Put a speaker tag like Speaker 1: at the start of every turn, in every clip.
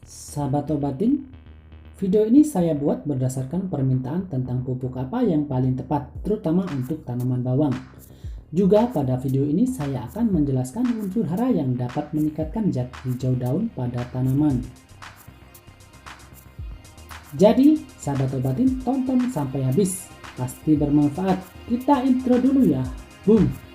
Speaker 1: Sahabat Obatin, video ini saya buat berdasarkan permintaan tentang pupuk apa yang paling tepat, terutama untuk tanaman bawang. Juga pada video ini saya akan menjelaskan unsur hara yang dapat meningkatkan zat hijau daun pada tanaman. Jadi, sahabat Obatin, tonton sampai habis, pasti bermanfaat. Kita intro dulu ya. Boom!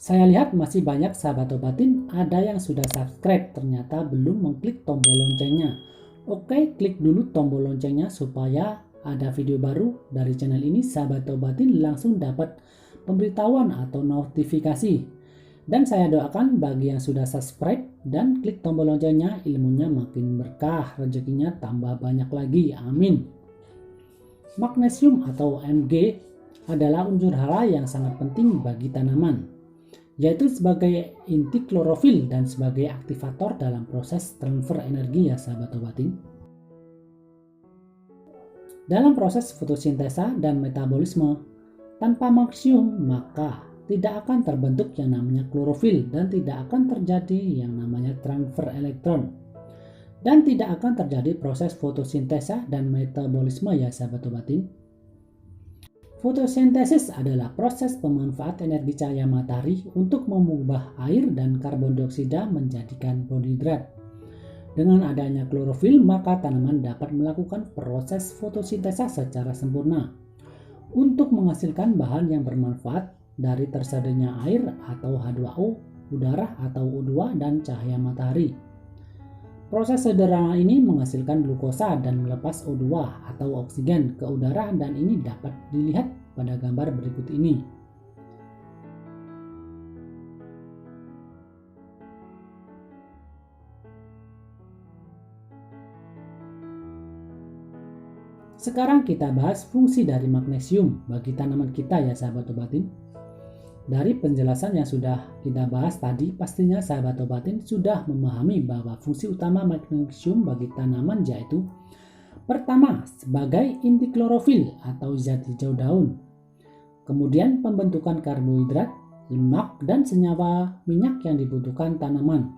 Speaker 1: Saya lihat masih banyak sahabat Obatin ada yang sudah subscribe, ternyata belum mengklik tombol loncengnya. Oke, klik dulu tombol loncengnya supaya ada video baru dari channel ini, sahabat Obatin langsung dapat pemberitahuan atau notifikasi. Dan saya doakan bagi yang sudah subscribe dan klik tombol loncengnya, ilmunya makin berkah, rezekinya tambah banyak lagi, amin. Magnesium atau Mg adalah unsur hara yang sangat penting bagi tanaman, yaitu sebagai inti klorofil dan sebagai aktivator dalam proses transfer energi ya sahabat Obatin. Dalam proses fotosintesa dan metabolisme, tanpa magnesium maka tidak akan terbentuk yang namanya klorofil dan tidak akan terjadi yang namanya transfer elektron. Dan tidak akan terjadi proses fotosintesa dan metabolisme ya sahabat Obatin. Fotosintesis adalah proses pemanfaat energi cahaya matahari untuk mengubah air dan karbon dioksida menjadi karbohidrat. Dengan adanya klorofil, maka tanaman dapat melakukan proses fotosintesa secara sempurna untuk menghasilkan bahan yang bermanfaat dari tersedianya air atau H2O, udara atau O2 dan cahaya matahari. Proses sederhana ini menghasilkan glukosa dan melepas O2 atau oksigen ke udara, dan ini dapat dilihat pada gambar berikut ini. Sekarang kita bahas fungsi dari magnesium bagi tanaman kita ya sahabat Obatin. Dari penjelasan yang sudah kita bahas tadi, pastinya sahabat Obatin sudah memahami bahwa fungsi utama magnesium bagi tanaman yaitu: pertama, sebagai inti klorofil atau zat hijau daun. Kemudian pembentukan karbohidrat, lemak, dan senyawa minyak yang dibutuhkan tanaman.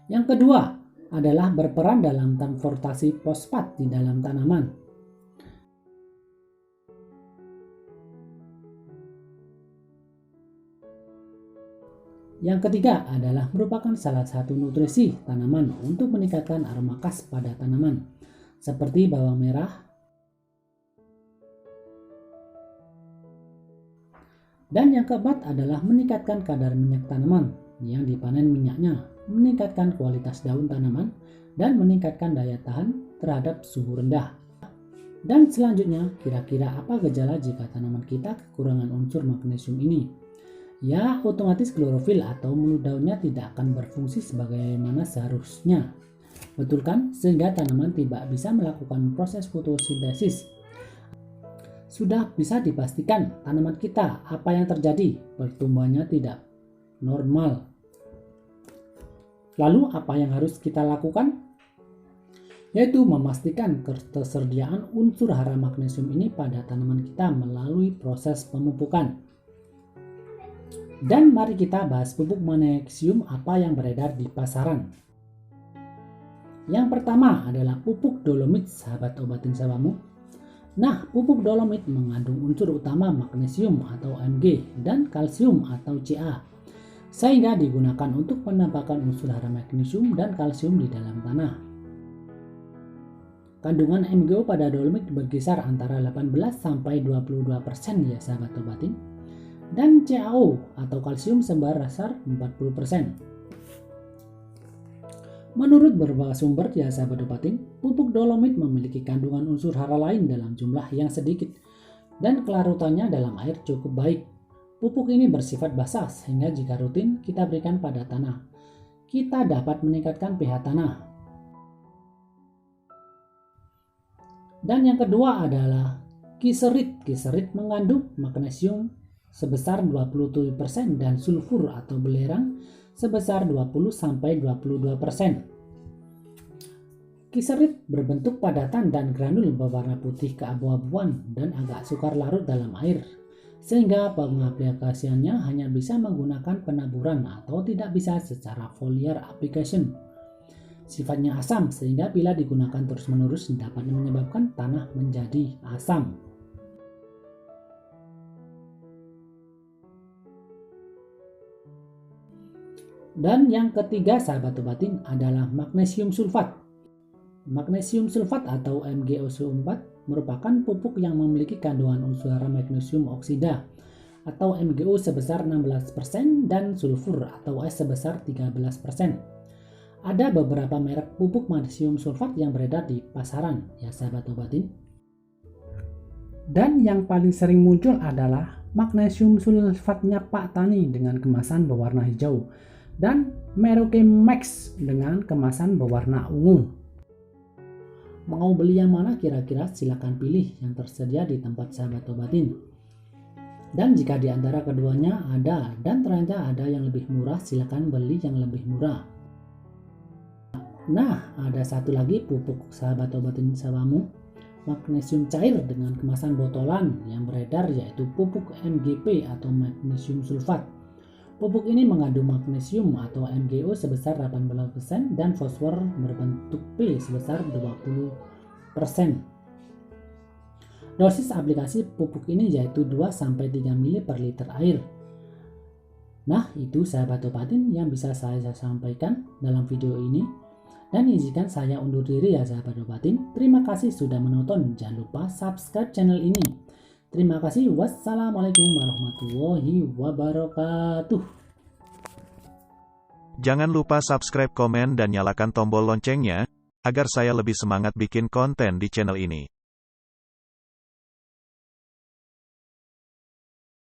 Speaker 1: Yang kedua adalah berperan dalam transportasi fosfat di dalam tanaman. Yang ketiga adalah merupakan salah satu nutrisi tanaman untuk meningkatkan aroma khas pada tanaman, seperti bawang merah. Dan yang keempat adalah meningkatkan kadar minyak tanaman yang dipanen minyaknya, meningkatkan kualitas daun tanaman, dan meningkatkan daya tahan terhadap suhu rendah. Dan selanjutnya, kira-kira apa gejala jika tanaman kita kekurangan unsur magnesium ini? Ya, otomatis klorofil atau mulut daunnya tidak akan berfungsi sebagaimana seharusnya. Betul kan? Sehingga tanaman tidak bisa melakukan proses fotosintesis. Sudah bisa dipastikan tanaman kita apa yang terjadi? Pertumbuhannya tidak normal. Lalu apa yang harus kita lakukan? Yaitu memastikan ketersediaan unsur hara magnesium ini pada tanaman kita melalui proses pemupukan. Dan mari kita bahas pupuk magnesium apa yang beredar di pasaran. Yang pertama adalah pupuk dolomit sahabat Obatin sahabatmu. Nah, pupuk dolomit mengandung unsur utama magnesium atau Mg dan kalsium atau Ca, sehingga digunakan untuk menambahkan unsur hara magnesium dan kalsium di dalam tanah. Kandungan MgO pada dolomit berkisar antara 18 sampai 22% ya sahabat Obatin. Dan CaO atau kalsium sebesar 40%. Menurut beberapa sumber ya sahabat Obatin, pupuk dolomit memiliki kandungan unsur hara lain dalam jumlah yang sedikit dan kelarutannya dalam air cukup baik. Pupuk ini bersifat basah sehingga jika rutin kita berikan pada tanah, kita dapat meningkatkan pH tanah. Dan yang kedua adalah kiserit. Kiserit mengandung magnesium sebesar 27% dan sulfur atau belerang sebesar 20-22%. Kiserit berbentuk padatan dan granul berwarna putih keabu-abuan dan agak sukar larut dalam air, sehingga pengaplikasiannya hanya bisa menggunakan penaburan atau tidak bisa secara foliar application. Sifatnya asam sehingga bila digunakan terus-menerus dapat menyebabkan tanah menjadi asam. Dan yang ketiga sahabat obatin adalah magnesium sulfat. Magnesium sulfat atau MgO4 merupakan pupuk yang memiliki kandungan unsur magnesium oksida atau MgO sebesar 16% dan sulfur atau S sebesar 13%. Ada beberapa merek pupuk magnesium sulfat yang beredar di pasaran ya sahabat obatin. Dan yang paling sering muncul adalah magnesium sulfatnya Pak Tani dengan kemasan berwarna hijau dan Merauke Max dengan kemasan berwarna ungu. Mau beli yang mana kira-kira silahkan pilih yang tersedia di tempat sahabat obatin. Dan jika di antara keduanya ada dan ternyata ada yang lebih murah, silahkan beli yang lebih murah. Nah, ada satu lagi pupuk sahabat obatin sawamu, magnesium cair dengan kemasan botolan yang beredar yaitu pupuk MGP atau magnesium sulfat. Pupuk ini mengandung magnesium atau MgO sebesar 18% dan fosfor berbentuk P sebesar 20%. Dosis aplikasi pupuk ini yaitu 2-3 ml per liter air. Nah, itu sahabat obatin yang bisa saya sampaikan dalam video ini. Dan izinkan saya undur diri ya sahabat obatin. Terima kasih sudah menonton. Jangan lupa subscribe channel ini. Terima kasih. Wassalamualaikum warahmatullahi wabarakatuh.
Speaker 2: Jangan lupa subscribe, komen, dan nyalakan tombol loncengnya, agar saya lebih semangat bikin konten di channel ini.